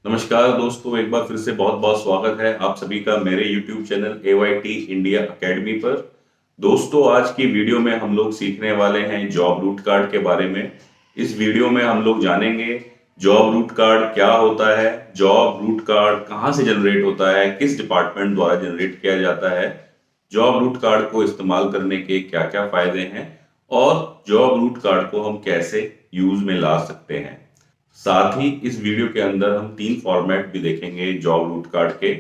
नमस्कार दोस्तों, एक बार फिर से बहुत बहुत स्वागत है आप सभी का मेरे YouTube channel AYT India academy पर। दोस्तों, आज की वीडियो में हम लोग सीखने वाले हैं जॉब रूट कार्ड के बारे में। इस वीडियो में हम लोग जानेंगे जॉब रूट कार्ड क्या होता है, जॉब रूट कार्ड कहाँ से जनरेट होता है, किस डिपार्टमेंट द्वारा जनरेट किया जाता है, जॉब रूट कार्ड को इस्तेमाल करने के क्या क्या फायदे हैं और जॉब रूट कार्ड को हम कैसे यूज में ला सकते हैं। साथ ही इस वीडियो के अंदर हम 3 फॉर्मेट भी देखेंगे जॉब रूट कार्ड के,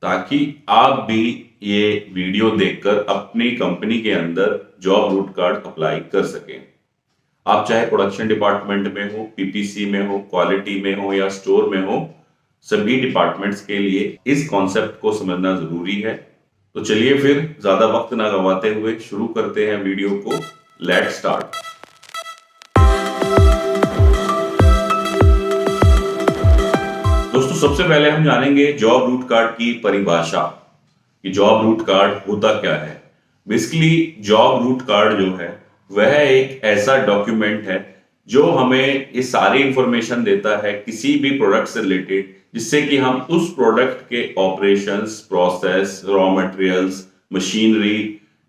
ताकि आप भी ये वीडियो देखकर अपनी कंपनी के अंदर जॉब रूट कार्ड अप्लाई कर सकें। आप चाहे प्रोडक्शन डिपार्टमेंट में हो, पीपीसी में हो, क्वालिटी में हो या स्टोर में हो, सभी डिपार्टमेंट्स के लिए इस कॉन्सेप्ट को समझना जरूरी है। तो चलिए फिर ज्यादा वक्त ना गवाते हुए शुरू करते हैं वीडियो को। Let start. दोस्तों, सबसे पहले हम जानेंगे जॉब रूट कार्ड की परिभाषा कि जॉब रूट कार्ड होता क्या है। बेसिकली जॉब रूट कार्ड जो है वह एक ऐसा डॉक्यूमेंट है जो हमें ये सारी इंफॉर्मेशन देता है किसी भी प्रोडक्ट से रिलेटेड, जिससे कि हम उस प्रोडक्ट के operations, process, raw materials, machinery,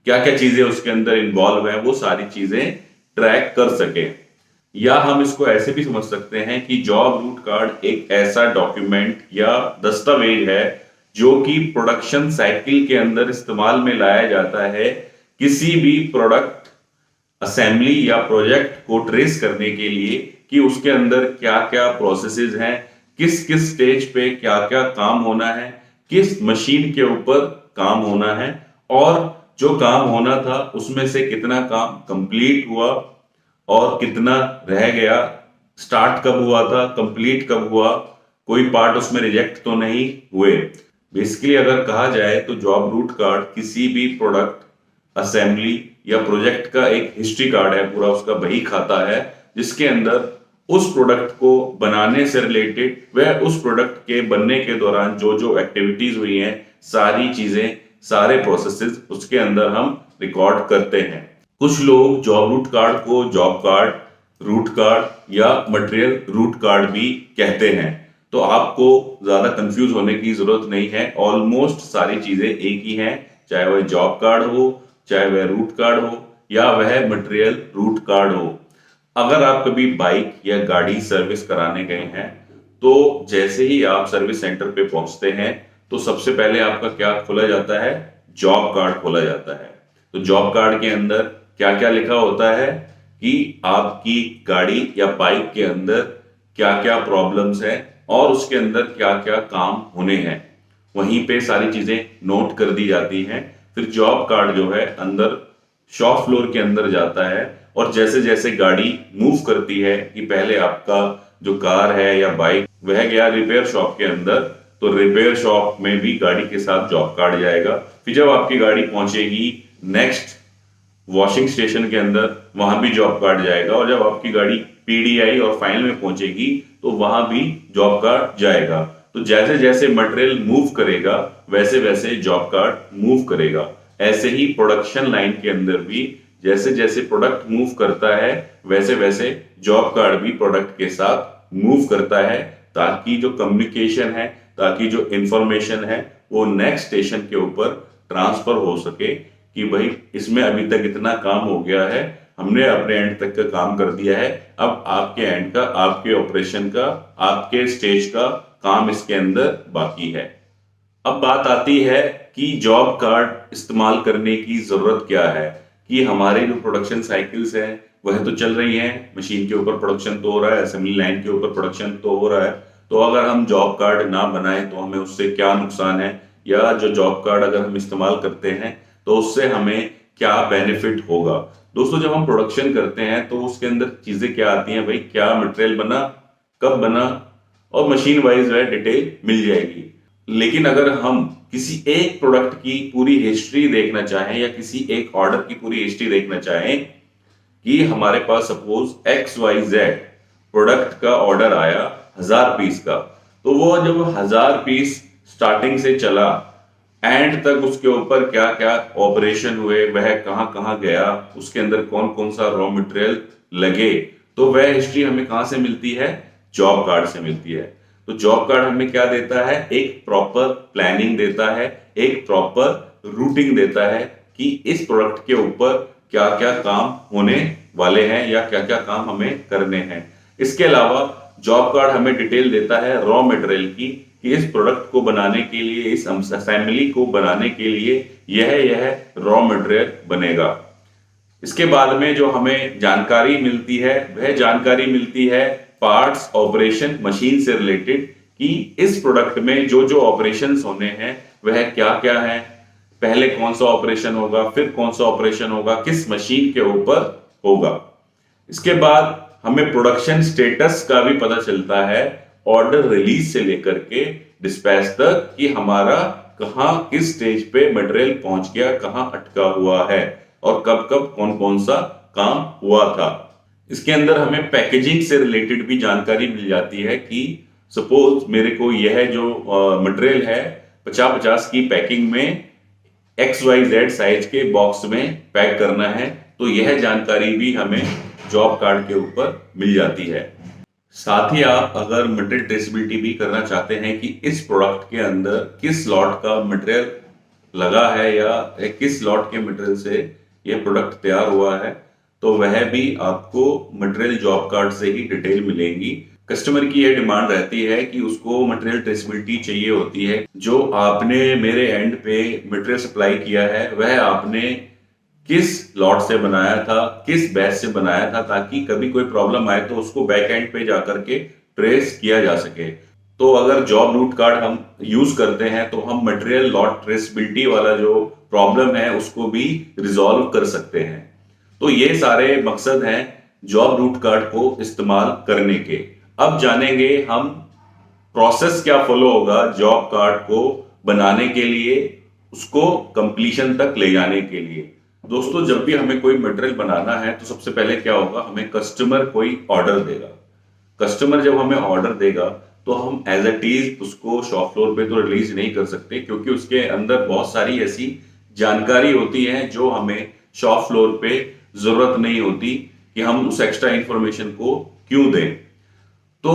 क्या क्या चीजें उसके अंदर इन्वॉल्व है, वो सारी चीजें ट्रैक कर सके। या हम इसको ऐसे भी समझ सकते हैं कि जॉब रूट कार्ड एक ऐसा डॉक्यूमेंट या दस्तावेज है जो कि प्रोडक्शन साइकिल के अंदर इस्तेमाल में लाया जाता है किसी भी प्रोडक्ट असेंबली या प्रोजेक्ट को ट्रेस करने के लिए कि उसके अंदर क्या क्या प्रोसेसेस हैं, किस किस स्टेज पे क्या क्या काम होना है, किस मशीन के ऊपर काम होना है और जो काम होना था उसमें से कितना काम कंप्लीट हुआ और कितना रह गया, स्टार्ट कब हुआ था, कंप्लीट कब हुआ, कोई पार्ट उसमें रिजेक्ट तो नहीं हुए। बेसिकली अगर कहा जाए तो जॉब रूट कार्ड किसी भी प्रोडक्ट असेंबली या प्रोजेक्ट का एक हिस्ट्री कार्ड है, पूरा उसका बही खाता है, जिसके अंदर उस प्रोडक्ट को बनाने से रिलेटेड वह उस प्रोडक्ट के बनने के दौरान जो जो एक्टिविटीज हुई हैं, सारी चीजें, सारे प्रोसेसेस उसके अंदर हम रिकॉर्ड करते हैं। कुछ लोग जॉब रूट कार्ड को जॉब कार्ड, रूट कार्ड या मटेरियल रूट कार्ड भी कहते हैं। तो आपको ज्यादा कंफ्यूज होने की जरूरत नहीं है, ऑलमोस्ट सारी चीजें एक ही हैं, चाहे वह जॉब कार्ड हो, चाहे वह रूट कार्ड हो या वह मटेरियल रूट कार्ड हो। अगर आप कभी बाइक या गाड़ी सर्विस कराने गए हैं तो जैसे ही आप सर्विस सेंटर पे पहुंचते हैं तो सबसे पहले आपका क्या खोला जाता है, जॉब कार्ड खोला जाता है। तो जॉब कार्ड के अंदर क्या क्या लिखा होता है कि आपकी गाड़ी या बाइक के अंदर क्या क्या प्रॉब्लम्स है और उसके अंदर क्या क्या काम होने हैं, वहीं पे सारी चीजें नोट कर दी जाती हैं। फिर जॉब कार्ड जो है अंदर शॉप फ्लोर के अंदर जाता है और जैसे जैसे गाड़ी मूव करती है कि पहले आपका जो कार है या बाइक वह गया रिपेयर शॉप के अंदर, तो रिपेयर शॉप में भी गाड़ी के साथ जॉब कार्ड जाएगा। फिर जब आपकी गाड़ी पहुंचेगी नेक्स्ट वॉशिंग स्टेशन के अंदर, वहां भी जॉब कार्ड जाएगा और जब आपकी गाड़ी पीडीआई और फाइनल में पहुंचेगी तो वहां भी जॉब कार्ड जाएगा। तो जैसे जैसे मटेरियल मूव करेगा वैसे वैसे जॉब कार्ड मूव करेगा। ऐसे ही प्रोडक्शन लाइन के अंदर भी जैसे जैसे प्रोडक्ट मूव करता है वैसे वैसे जॉब कार्ड भी प्रोडक्ट के साथ मूव करता है, ताकि जो कम्युनिकेशन है, ताकि जो इंफॉर्मेशन है वो नेक्स्ट स्टेशन के ऊपर ट्रांसफर हो सके कि भाई इसमें अभी तक इतना काम हो गया है, हमने अपने एंड तक का काम कर दिया है, अब आपके एंड का, आपके ऑपरेशन का, आपके स्टेज का काम इसके अंदर बाकी है। अब बात आती है कि जॉब कार्ड इस्तेमाल करने की जरूरत क्या है, कि हमारे जो प्रोडक्शन साइकिल्स हैं वह तो चल रही हैं, मशीन के ऊपर प्रोडक्शन तो हो रहा है, असेंबली लाइन के ऊपर प्रोडक्शन तो हो रहा है, तो अगर हम जॉब कार्ड ना बनाए तो हमें उससे क्या नुकसान है, या जो जॉब कार्ड अगर हम इस्तेमाल करते हैं तो उससे हमें क्या बेनिफिट होगा। दोस्तों, जब हम प्रोडक्शन करते हैं तो उसके अंदर चीजें क्या आती हैं, भाई क्या मटेरियल बना, कब बना, और मशीन वाइज वह डिटेल मिल जाएगी। लेकिन अगर हम किसी एक प्रोडक्ट की पूरी हिस्ट्री देखना चाहें या किसी एक ऑर्डर की पूरी हिस्ट्री देखना चाहें कि हमारे पास सपोज XYZ प्रोडक्ट का ऑर्डर आया 1000 पीस का, तो वो जब 1000 पीस स्टार्टिंग से चला एंड तक उसके ऊपर क्या क्या ऑपरेशन हुए, वह कहां कहां गया, उसके अंदर कौन कौन सा रॉ मटेरियल लगे, तो वह हिस्ट्री हमें कहां से मिलती है, जॉब कार्ड से मिलती है। तो जॉब कार्ड हमें क्या देता है, एक प्रॉपर प्लानिंग देता है, एक प्रॉपर रूटिंग देता है कि इस प्रोडक्ट के ऊपर क्या क्या काम होने वाले हैं या क्या क्या काम हमें करने हैं। इसके अलावा जॉब कार्ड हमें डिटेल देता है रॉ मटेरियल की कि इस प्रोडक्ट को बनाने के लिए, इस असेंबली को बनाने के लिए यह रॉ मटेरियल बनेगा। इसके बाद में जो हमें जानकारी मिलती है वह जानकारी मिलती है पार्ट्स ऑपरेशन मशीन से रिलेटेड कि इस प्रोडक्ट में जो जो ऑपरेशंस होने हैं वह क्या क्या है, पहले कौन सा ऑपरेशन होगा, फिर कौन सा ऑपरेशन होगा, किस मशीन के ऊपर होगा। इसके बाद हमें प्रोडक्शन स्टेटस का भी पता चलता है ऑर्डर रिलीज से लेकर के डिस्पैच तक कि हमारा कहां किस स्टेज पे मटेरियल पहुंच गया, कहां अटका हुआ है और कब कब कौन कौन सा काम हुआ था। इसके अंदर हमें पैकेजिंग से रिलेटेड भी जानकारी मिल जाती है कि सपोज मेरे को यह जो मटेरियल है 50-50 की पैकिंग में XYZ साइज के बॉक्स में पैक करना है, तो यह जानकारी भी हमें जॉब कार्ड के ऊपर मिल जाती है। साथ ही आप अगर मटेरियल ट्रेसेबिलिटी भी करना चाहते हैं कि इस प्रोडक्ट के अंदर किस लॉट का मटेरियल लगा है या किस लॉट के मटेरियल से यह प्रोडक्ट तैयार हुआ है, तो वह भी आपको मटेरियल जॉब कार्ड से ही डिटेल मिलेंगी। कस्टमर की यह डिमांड रहती है कि उसको मटेरियल ट्रेसेबिलिटी चाहिए होती है, जो आपने मेरे एंड पे मटेरियल सप्लाई किया है वह आपने किस लॉट से बनाया था, किस बैच से बनाया था, ताकि कभी कोई प्रॉब्लम आए तो उसको बैक एंड पे जाकर के ट्रेस किया जा सके। तो अगर जॉब रूट कार्ड हम यूज करते हैं तो हम मटेरियल लॉट ट्रेसेबिलिटी वाला जो प्रॉब्लम है उसको भी रिजॉल्व कर सकते हैं। तो ये सारे मकसद हैं जॉब रूट कार्ड को इस्तेमाल करने के। अब जानेंगे हम प्रोसेस क्या फॉलो होगा जॉब कार्ड को बनाने के लिए, उसको कंप्लीशन तक ले जाने के लिए। दोस्तों, जब भी हमें कोई मटेरियल बनाना है तो सबसे पहले क्या होगा, हमें कस्टमर कोई ऑर्डर देगा। कस्टमर जब हमें ऑर्डर देगा तो हम एज इट इज उसको शॉप फ्लोर पे तो रिलीज नहीं कर सकते, क्योंकि उसके अंदर बहुत सारी ऐसी जानकारी होती है जो हमें शॉप फ्लोर पे जरूरत नहीं होती कि हम उस एक्स्ट्रा इंफॉर्मेशन को क्यों दें। तो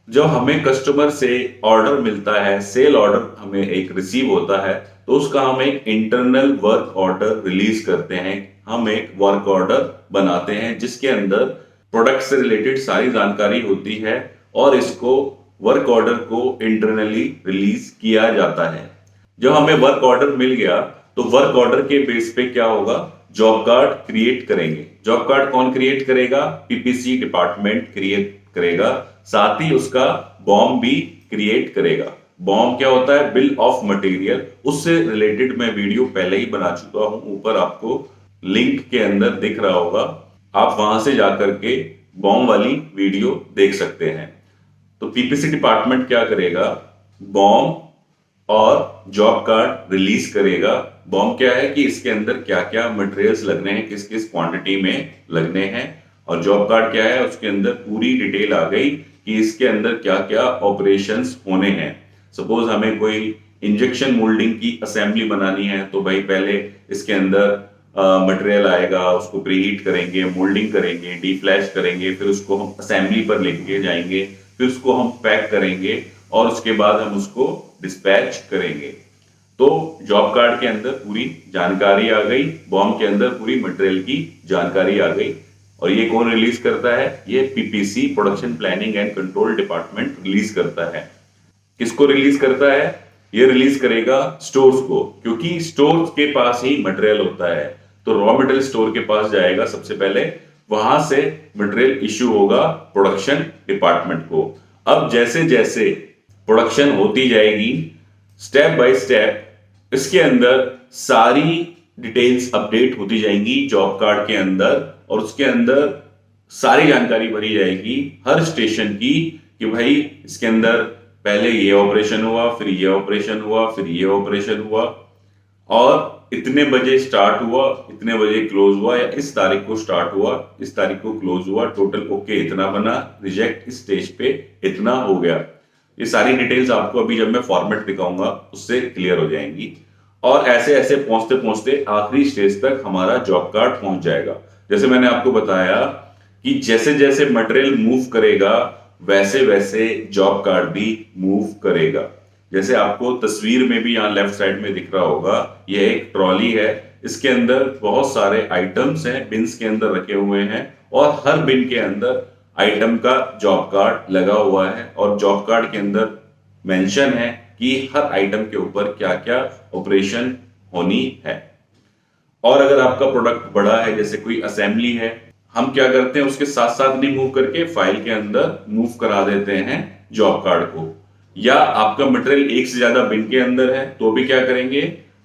जब हमें कस्टमर से ऑर्डर मिलता है, सेल ऑर्डर हमें एक रिसीव होता है, तो उसका हम एक इंटरनल वर्क ऑर्डर रिलीज करते हैं। हम एक वर्क ऑर्डर बनाते हैं जिसके अंदर प्रोडक्ट से रिलेटेड सारी जानकारी होती है और इसको वर्क ऑर्डर को इंटरनली रिलीज किया जाता है। जब हमें वर्क ऑर्डर मिल गया तो वर्क ऑर्डर के बेस पे क्या होगा, जॉब कार्ड क्रिएट करेंगे। जॉब कार्ड कौन क्रिएट करेगा, पीपीसी डिपार्टमेंट क्रिएट करेगा, साथ ही उसका बॉम भी क्रिएट करेगा। बॉम क्या होता है, बिल ऑफ मटेरियल, उससे रिलेटेड मैं वीडियो पहले ही बना चुका हूं, ऊपर आपको लिंक के अंदर दिख रहा होगा, आप वहां से जाकर के बॉम वाली वीडियो देख सकते हैं। तो पीपीसी डिपार्टमेंट क्या करेगा, बॉम और जॉब कार्ड रिलीज करेगा। बॉम क्या है कि इसके अंदर क्या क्या मटेरियल्स लगने हैं, किस किस क्वांटिटी में लगने हैं, और जॉब कार्ड क्या है, उसके अंदर पूरी डिटेल आ गई कि इसके अंदर क्या क्या ऑपरेशंस होने हैं। सपोज हमें कोई इंजेक्शन मोल्डिंग की असेंबली बनानी है तो भाई पहले इसके अंदर मटेरियल आएगा, उसको प्रीहीट करेंगे, मोल्डिंग करेंगे, डीफ्लैश करेंगे, फिर उसको हम असेंबली पर लेके जाएंगे, फिर उसको हम पैक करेंगे और उसके बाद हम उसको डिस्पैच करेंगे। तो जॉब कार्ड के अंदर पूरी जानकारी आ गई, बॉम के अंदर पूरी मटेरियल की जानकारी आ गई। और ये कौन रिलीज करता है, ये PPC production planning and control department release करता है। किसको रिलीज करता है, ये रिलीज करेगा स्टोर्स को, क्योंकि स्टोर्स के पास ही मटेरियल होता है। तो रॉ मटेरियल स्टोर के पास जाएगा सबसे पहले, वहां से मटेरियल इश्यू होगा प्रोडक्शन डिपार्टमेंट को। अब जैसे जैसे प्रोडक्शन होती जाएगी स्टेप बाय स्टेप इसके अंदर सारी डिटेल्स अपडेट होती जाएंगी जॉब कार्ड के अंदर, और उसके अंदर सारी जानकारी भरी जाएगी हर स्टेशन की कि भाई इसके अंदर पहले ये ऑपरेशन हुआ, फिर ये ऑपरेशन हुआ, फिर ये ऑपरेशन हुआ, और इतने बजे स्टार्ट हुआ, इतने बजे क्लोज हुआ, या इस तारीख को स्टार्ट हुआ, इस तारीख को क्लोज हुआ, टोटल ओके इतना बना, रिजेक्ट इस स्टेज पे इतना हो गया। ये सारी डिटेल्स आपको अभी जब मैं फॉर्मेट दिखाऊंगा उससे क्लियर हो जाएंगी। और ऐसे ऐसे पहुंचते पहुंचते आखिरी स्टेज तक हमारा जॉब कार्ड पहुंच जाएगा। जैसे मैंने आपको बताया कि जैसे जैसे मटेरियल मूव करेगा वैसे वैसे जॉब कार्ड भी मूव करेगा। जैसे आपको तस्वीर में भी यहाँ लेफ्ट साइड में दिख रहा होगा, यह एक ट्रॉली है। इसके अंदर बहुत सारे आइटम्स हैं, बिन्स के अंदर रखे हुए हैं, और हर बिन के अंदर आइटम का जॉब कार्ड लगा हुआ है, और जॉब कार्ड के अंदर मेंशन है कि हर आइटम के ऊपर क्या क्या ऑपरेशन होनी है। और अगर आपका प्रोडक्ट बड़ा है, जैसे कोई असेंबली है, हम क्या करते हैं, उसके साथ साथ नहीं मूव करके फाइल के अंदर मूव करा देते हैं जॉब कार्ड को। या आपका मटेरियल एक से ज्यादा बिन के अंदर है तो भी क्या करेंगे,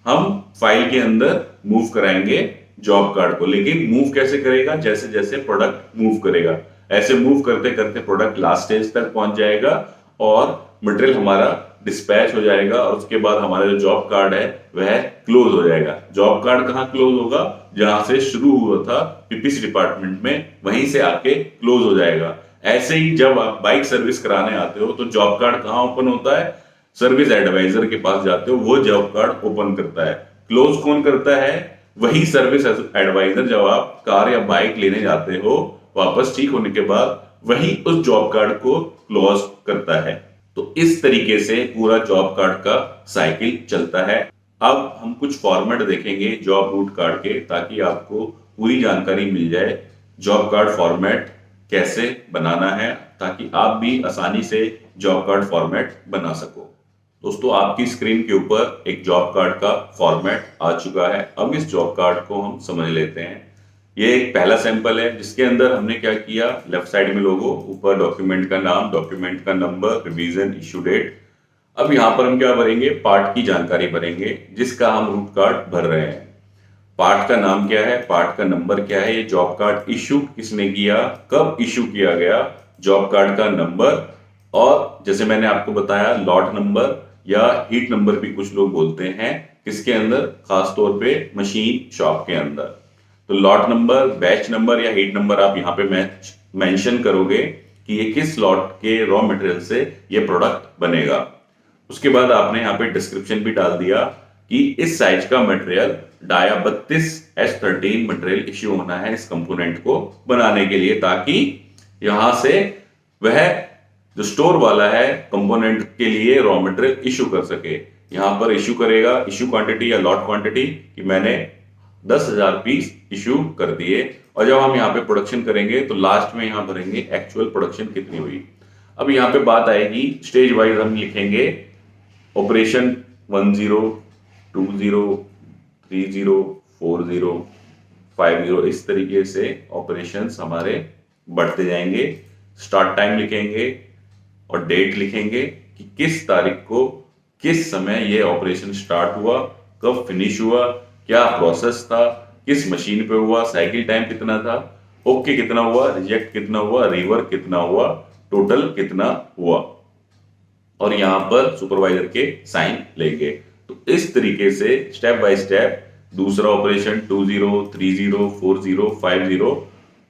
हम फाइल के अंदर मूव कराएंगे जॉब कार्ड को। लेकिन मूव कैसे करेगा, जैसे जैसे प्रोडक्ट मूव करेगा, ऐसे मूव करते करते प्रोडक्ट लास्ट स्टेज तक पहुंच जाएगा और मटेरियल हमारा डिस्पैच हो जाएगा, और उसके बाद हमारा जो जॉब कार्ड है वह क्लोज हो जाएगा। जॉब कार्ड कहाँ क्लोज होगा, जहां से शुरू हुआ था पीपीसी डिपार्टमेंट में, वहीं से आके क्लोज हो जाएगा। ऐसे ही जब आप बाइक सर्विस कराने आते हो तो जॉब कार्ड कहाँ ओपन होता है, सर्विस एडवाइजर के पास जाते हो, वो जॉब कार्ड ओपन करता है। क्लोज कौन करता है, वही सर्विस एडवाइजर। जब आप कार या बाइक लेने जाते हो वापस ठीक होने के बाद, वही उस जॉब कार्ड को क्लोज करता है। तो इस तरीके से पूरा जॉब कार्ड का साइकिल चलता है। अब हम कुछ फॉर्मेट देखेंगे जॉब रूट कार्ड के, ताकि आपको पूरी जानकारी मिल जाए जॉब कार्ड फॉर्मेट कैसे बनाना है, ताकि आप भी आसानी से जॉब कार्ड फॉर्मेट बना सको। दोस्तों, आपकी स्क्रीन के ऊपर एक जॉब कार्ड का फॉर्मेट आ चुका है। अब इस जॉब कार्ड को हम समझ लेते हैं। ये एक पहला सैंपल है जिसके अंदर हमने क्या किया, लेफ्ट साइड में लोगो, ऊपर डॉक्यूमेंट का नाम, डॉक्यूमेंट का नंबर, रिवीजन, इशू डेट। अब यहाँ पर हम क्या भरेंगे, पार्ट की जानकारी भरेंगे जिसका हम रूट कार्ड भर रहे हैं। पार्ट का नाम क्या है, पार्ट का नंबर क्या है, ये जॉब कार्ड इशू किसने किया, कब इशू किया गया, जॉब कार्ड का नंबर, और जैसे मैंने आपको बताया लॉट नंबर या हीट नंबर भी कुछ लोग बोलते हैं, किसके अंदर, खास तौर पे मशीन शॉप के अंदर। तो लॉट नंबर, बैच नंबर या हीट नंबर आप यहाँ पे मेंशन करोगे कि ये किस लॉट के रॉ मटेरियल से ये प्रोडक्ट बनेगा। उसके बाद आपने यहाँ पे डिस्क्रिप्शन भी डाल दिया कि इस साइज का material dia 32H13 material issue होना है इस कंपोनेंट को बनाने के लिए, ताकि यहां से वह जो स्टोर वाला है कंपोनेंट के लिए रॉ मटेरियल इश्यू कर सके। यहां पर इश्यू करेगा इश्यू क्वांटिटी या लॉट क्वांटिटी कि मैंने 10,000 पीस इश्यू कर दिए, और जब हम यहाँ पे प्रोडक्शन करेंगे तो लास्ट में यहाँ भरेंगे एक्चुअल प्रोडक्शन कितनी हुई। अब यहाँ पे बात आएगी स्टेज वाइज, हम लिखेंगे ऑपरेशन 10, 20, 30, 40, 50, इस तरीके से ऑपरेशंस हमारे बढ़ते जाएंगे। स्टार्ट टाइम लिखेंगे और डेट लिखेंगे कि किस तारीख को किस समय ये ऑपरेशन स्टार्ट हुआ, कब फिनिश हुआ, क्या प्रोसेस था, किस मशीन पे हुआ, साइकिल टाइम कितना था, ओके कितना हुआ, रिजेक्ट कितना हुआ, रिवर्क कितना हुआ, टोटल कितना हुआ, और यहां पर सुपरवाइजर के साइन लेंगे। तो इस तरीके से स्टेप बाय स्टेप दूसरा ऑपरेशन 20, 30, 40, 50,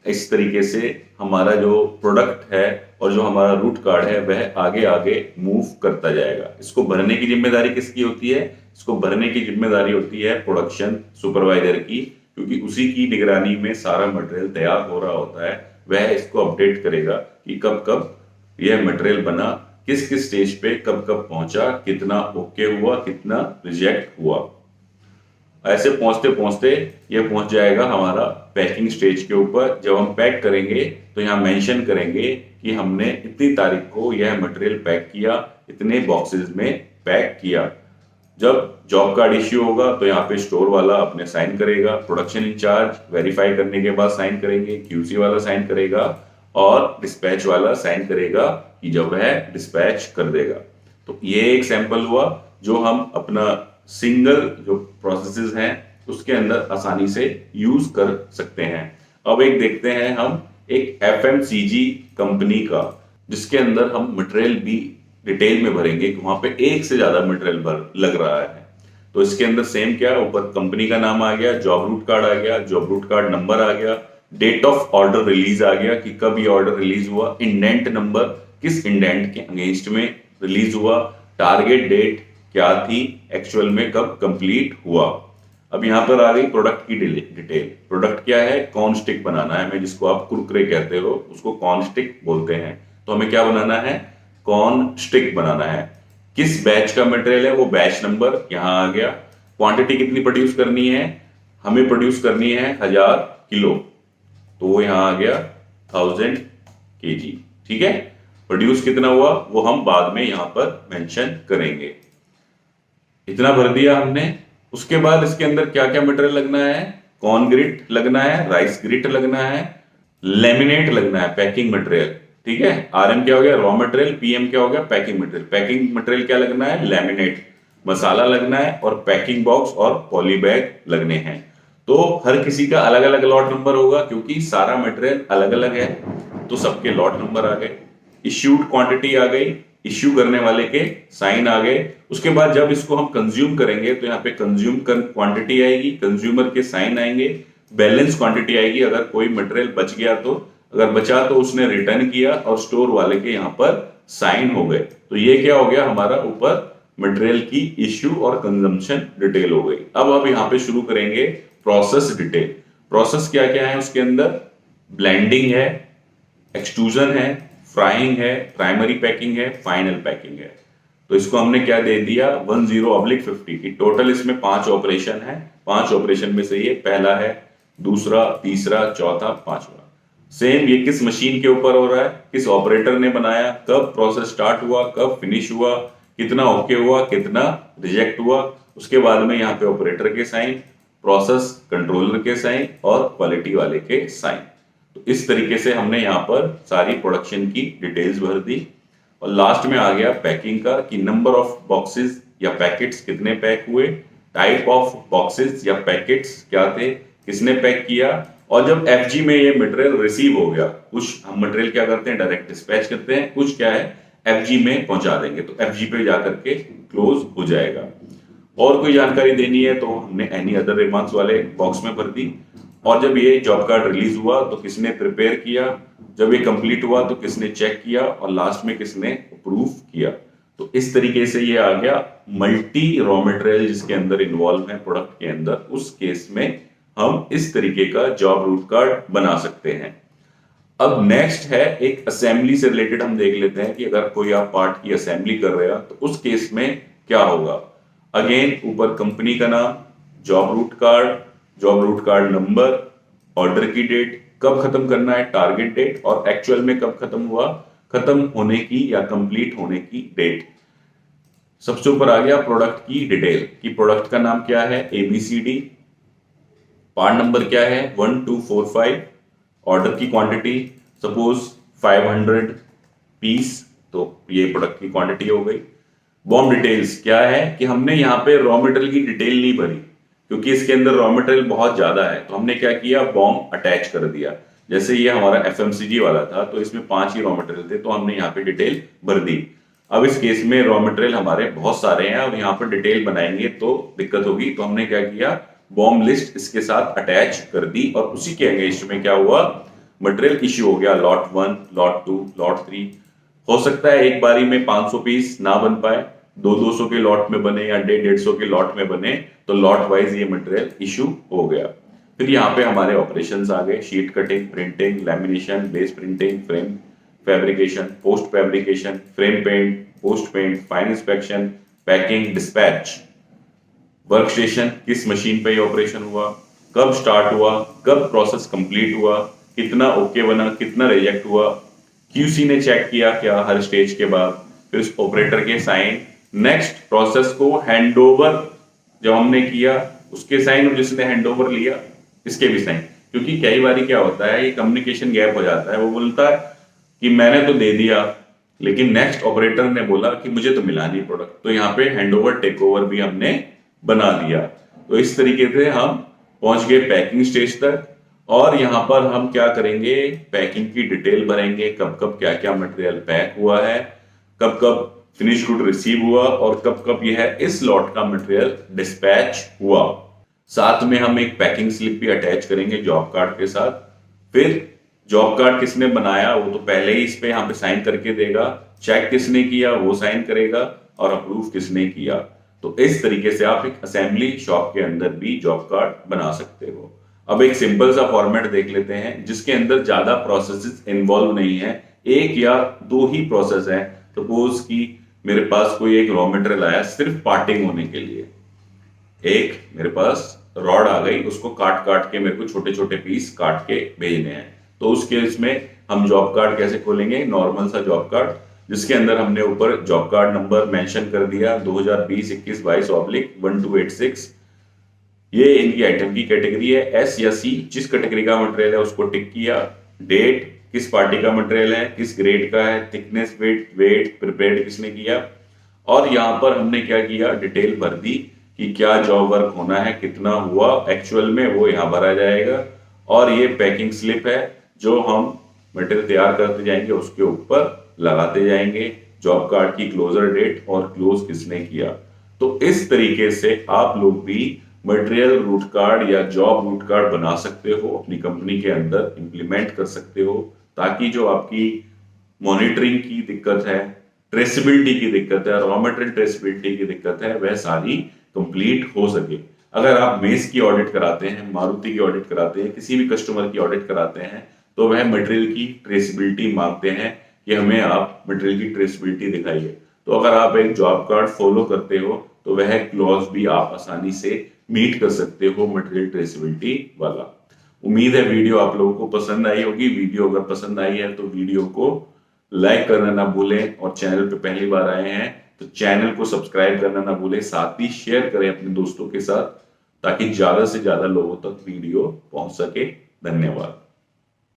इस तरीके से हमारा जो प्रोडक्ट है और जो हमारा रूट कार्ड है वह आगे आगे मूव करता जाएगा। इसको भरने की जिम्मेदारी किसकी होती है, इसको भरने की जिम्मेदारी होती है प्रोडक्शन सुपरवाइजर की, क्योंकि उसी की निगरानी में सारा मटेरियल तैयार हो रहा होता है। वह इसको अपडेट करेगा कि कब कब यह मटेरियल बना, किस किस स्टेज पे कब कब पहुंचा, कितना ओके हुआ, कितना रिजेक्ट हुआ। ऐसे पहुंचते पहुंचते ये पहुंच जाएगा हमारा पैकिंग स्टेज के ऊपर। जब हम पैक करेंगे तो यहाँ मेंशन करेंगे कि हमने इतनी तारीख को यह मटेरियल पैक किया, इतने बॉक्सेस में पैक किया। जब जॉब कार्ड इश्यू होगा तो यहाँ पे स्टोर वाला अपने साइन करेगा, प्रोडक्शन इंचार्ज वेरीफाई करने के बाद साइन करेंगे, क्यूसी वाला साइन करेगा, और डिस्पैच वाला साइन करेगा कि जब वह डिस्पैच कर देगा। तो ये एक सैंपल हुआ जो हम अपना सिंगल जो प्रोसेसेस हैं उसके अंदर आसानी से यूज कर सकते हैं। अब एक देखते हैं हम एक एफएमसीजी कंपनी का, जिसके अंदर हम मटेरियल भी डिटेल में भरेंगे कि वहां पे एक से ज्यादा मटेरियल लग रहा है। तो इसके अंदर सेम क्या, ऊपर कंपनी का नाम आ गया, जॉब रूट कार्ड आ गया, जॉब रूट कार्ड नंबर आ गया, डेट ऑफ ऑर्डर रिलीज आ गया कि कब ये ऑर्डर रिलीज हुआ, इंडेंट नंबर किस इंडेंट के अगेंस्ट में रिलीज हुआ, टारगेट डेट क्या थी, एक्चुअल में कब कंप्लीट हुआ। अब यहां पर आ गई प्रोडक्ट की डिटेल। प्रोडक्ट क्या है, कॉर्न स्टिक बनाना है, मैं जिसको आप कुरकुरे कहते हो उसको कॉर्न स्टिक बोलते हैं। तो हमें क्या बनाना है, कॉर्न स्टिक बनाना है। किस बैच का मटेरियल है, वो बैच नंबर यहां आ गया। क्वांटिटी कितनी प्रोड्यूस करनी है, हमें प्रोड्यूस करनी है 1000 किलो, तो वो यहां आ गया 1000 kg। ठीक है, प्रोड्यूस कितना हुआ वो हम बाद में यहां पर मेंशन करेंगे। इतना भर दिया हमने। उसके बाद इसके अंदर क्या क्या मटेरियल लगना है, कॉर्न ग्रिट लगना है, राइस ग्रिट लगना है, लेमिनेट लगना है, पैकिंग मटेरियल। ठीक है, आरएम क्या हो गया, रॉ मटेरियल, पीएम क्या हो गया, पैकिंग मटेरियल। पैकिंग मटेरियल क्या लगना है, लेमिनेट, मसाला लगना है, और पैकिंग बॉक्स और पॉली बैग लगने हैं। तो हर किसी का अलग अलग लॉट नंबर होगा, क्योंकि सारा मटेरियल अलग अलग है, तो सबके लॉट नंबर आ गए। इश्यूड क्वांटिटी आ गई, इश्यू करने वाले के साइन आ गए। उसके बाद जब इसको हम कंज्यूम करेंगे तो यहाँ पे कंज्यूम क्वांटिटी आएगी, कंज्यूमर के साइन आएंगे, बैलेंस क्वांटिटी आएगी, अगर कोई मटेरियल बच गया तो, अगर बचा तो उसने रिटर्न किया, और स्टोर वाले के यहाँ पर साइन हो गए। तो ये क्या हो गया, हमारा ऊपर मटेरियल की इश्यू और कंजम्पशन डिटेल हो गई। अब यहाँ पे शुरू करेंगे प्रोसेस डिटेल। प्रोसेस क्या क्या है उसके अंदर, ब्लेंडिंग है, एक्सट्रूजन है, फ्राइंग है, प्राइमरी पैकिंग है, फाइनल पैकिंग है। तो इसको हमने क्या दे दिया, 10/50 की टोटल। इसमें 5 ऑपरेशन है, 5 ऑपरेशन में से ये पहला है, दूसरा, तीसरा, चौथा, पांचवा। सेम ये किस मशीन के ऊपर हो रहा है, किस ऑपरेटर ने बनाया, कब प्रोसेस स्टार्ट हुआ, कब फिनिश हुआ, कितना ओके हुआ, कितना रिजेक्ट हुआ। उसके बाद में यहाँ पे ऑपरेटर के साइन, प्रोसेस कंट्रोलर के साइन, और क्वालिटी वाले के साइन। तो इस तरीके से हमने यहाँ पर सारी प्रोडक्शन की डिटेल्स भर दी। और लास्ट में आ गया पैकिंग का, कि नंबर ऑफ बॉक्सेस या पैकेट्स कितने पैक हुए, टाइप ऑफ बॉक्सेस या पैकेट्स क्या थे, किसने पैक किया। और जब एफजी में ये मटेरियल रिसीव हो गया, कुछ हम मटेरियल क्या करते हैं, डायरेक्ट डिस्पैच करते हैं, कुछ क्या है एफजी में पहुंचा देंगे, तो एफजी पे जाकर के क्लोज हो जाएगा। और कोई जानकारी देनी है तो हमने एनी अदर रिमार्क्स वाले बॉक्स में भर दी। और जब ये जॉब कार्ड रिलीज हुआ तो किसने प्रिपेयर किया, जब ये कंप्लीट हुआ तो किसने चेक किया, और लास्ट में किसने अप्रूव किया। तो इस तरीके से ये आ गया मल्टी रॉ मटेरियल जिसके अंदर इन्वॉल्व है प्रोडक्ट के अंदर। उस केस में हम इस तरीके का जॉब रूट कार्ड बना सकते हैं। अब नेक्स्ट है एक असेंबली से रिलेटेड हम देख लेते हैं कि अगर कोई आप पार्ट की असेंबली कर रहे हो तो उस केस में क्या होगा। अगेन ऊपर कंपनी का नाम, job root card number, order की डेट, कब खत्म करना है टारगेट डेट, और एक्चुअल में कब खत्म हुआ, खत्म होने की या कंप्लीट होने की डेट। सबसे ऊपर आ गया प्रोडक्ट की डिटेल, कि प्रोडक्ट का नाम क्या है, ABCD, पार्ट नंबर क्या है 1 2 4 5, ऑर्डर की क्वांटिटी सपोज 500 पीस, तो ये प्रोडक्ट की क्वांटिटी हो गई। बॉम डिटेल्स क्या है, कि हमने यहाँ पे रॉ मटेरियल की डिटेल नहीं भरी, क्योंकि इसके अंदर रॉ मटेरियल बहुत ज्यादा है, तो हमने क्या किया, बॉम अटैच कर दिया। जैसे ये हमारा FMCG वाला था तो इसमें 5 ही रॉ मटेरियल थे, तो हमने यहाँ पे डिटेल भर दी। अब इस केस में रॉ मटेरियल हमारे बहुत सारे हैं, अब यहाँ पर डिटेल बनाएंगे तो दिक्कत होगी, तो हमने क्या किया, बॉम लिस्ट इसके साथ अटैच कर दी, और उसी के अगेंस्ट में क्या हुआ, मटेरियल इश्यू हो गया, लॉट 1, लॉट 2, लॉट 3। हो सकता है एक बारी में 500 पीस ना बन पाए, 200 के लॉट में बने या 150 के लॉट में बने, तो लॉट वाइज ये मटेरियल इश्यू हो गया। फिर यहाँ पे हमारे ऑपरेशंस आ गए, sheet cutting, printing, lamination, base printing, frame fabrication, post fabrication, frame paint, post paint, fine inspection, packing, dispatch, work station, किस मशीन पे ये ऑपरेशन हुआ, कब स्टार्ट हुआ, कब प्रोसेस कंप्लीट हुआ, कितना ओके बना, कितना रिजेक्ट हुआ, QC ने चेक किया क्या हर स्टेज के बाद, फिर उस ऑपरेटर के साइन, नेक्स्ट प्रोसेस को हैंडओवर जब हमने किया उसके साइन, और जिसने हैंडओवर लिया इसके भी साइन। क्योंकि कई बार क्या होता है, ये कम्युनिकेशन गैप हो जाता है, वो बोलता है कि मैंने तो दे दिया लेकिन नेक्स्ट ऑपरेटर ने बोला कि मुझे तो मिला नहीं प्रोडक्ट, तो यहाँ पे हैंडओवर टेक ओवर भी हमने बना दिया। तो इस तरीके से हम पहुंच गए पैकिंग स्टेज तक, और यहाँ पर हम क्या करेंगे, पैकिंग की डिटेल भरेंगे, कब कब क्या क्या मटेरियल पैक हुआ है, कब कब फिनिश गुड रिसीव हुआ, और कब कब यह इस लॉट का मटेरियल डिस्पैच हुआ। साथ में हम एक पैकिंग स्लिप भी अटैच करेंगे जॉब कार्ड के साथ। फिर जॉब कार्ड किसने बनाया वो तो पहले ही इस पे यहाँ पे साइन करके देगा, चेक किसने किया वो साइन करेगा, और अप्रूव किसने किया। तो इस तरीके से आप एक असेंबली शॉप के अंदर भी जॉब कार्ड बना सकते हो। अब एक सिंपल सा फॉर्मेट देख लेते हैं जिसके अंदर ज्यादा प्रोसेसेस इन्वॉल्व नहीं है, एक या दो ही प्रोसेस है। सपोज कि मेरे पास कोई एक रॉ मटेरियल आया सिर्फ पार्टिंग होने के लिए, एक मेरे पास रॉड आ गई, उसको काट काट के मेरे को छोटे छोटे पीस काट के भेजने हैं। तो उस केस में हम जॉब कार्ड कैसे खोलेंगे? नॉर्मल सा जॉब कार्ड जिसके अंदर हमने ऊपर जॉब कार्ड नंबर मेंशन कर दिया 2020-21-22/1286। ये इनकी आइटम की कैटेगरी है, एस या सी, जिस कैटेगरी का मटेरियल है उसको टिक किया, डेट, किस पार्टी का मटेरियल है, किस ग्रेड का है, थिकनेस, वेट प्रिपेयर्ड किसने किया, और यहाँ पर हमने क्या किया, डिटेल भर दी कि क्या जॉब वर्क होना है, कितना हुआ एक्चुअल में, वो यहाँ भरा जाएगा। और ये पैकिंग स्लिप है जो हम मटेरियल तैयार करते जाएंगे उसके ऊपर लगाते जाएंगे, जॉब कार्ड की क्लोजर डेट और क्लोज किसने किया। तो इस तरीके से आप लोग भी मटेरियल रूट कार्ड या जॉब रूट कार्ड बना सकते हो, अपनी कंपनी के अंदर इंप्लीमेंट कर सकते हो, ताकि जो आपकी मॉनिटरिंग की दिक्कत है, ट्रेसेबिलिटी की दिक्कत है, रॉ मटेरियल ट्रेसेबिलिटी की दिक्कत है, वह सारी कंप्लीट हो सके। अगर आप मेस की ऑडिट कराते हैं, मारुति की ऑडिट कराते हैं, किसी भी कस्टमर की ऑडिट कराते हैं, तो वह मटेरियल की ट्रेसेबिलिटी मांगते हैं कि हमें आप मटेरियल की ट्रेसेबिलिटी दिखाइए। तो अगर आप एक जॉब कार्ड फॉलो करते हो तो वह क्लॉज भी आप आसानी से मीट कर सकते हो, मटेरियल ट्रेसेबिलिटी वाला। उम्मीद है वीडियो आप लोगों को पसंद आई होगी। वीडियो अगर पसंद आई है तो वीडियो को लाइक करना ना भूलें, और चैनल पे पहली बार आए हैं तो चैनल को सब्सक्राइब करना ना भूलें। साथ ही शेयर करें अपने दोस्तों के साथ ताकि ज्यादा से ज्यादा लोगों तक वीडियो पहुंच सके। धन्यवाद।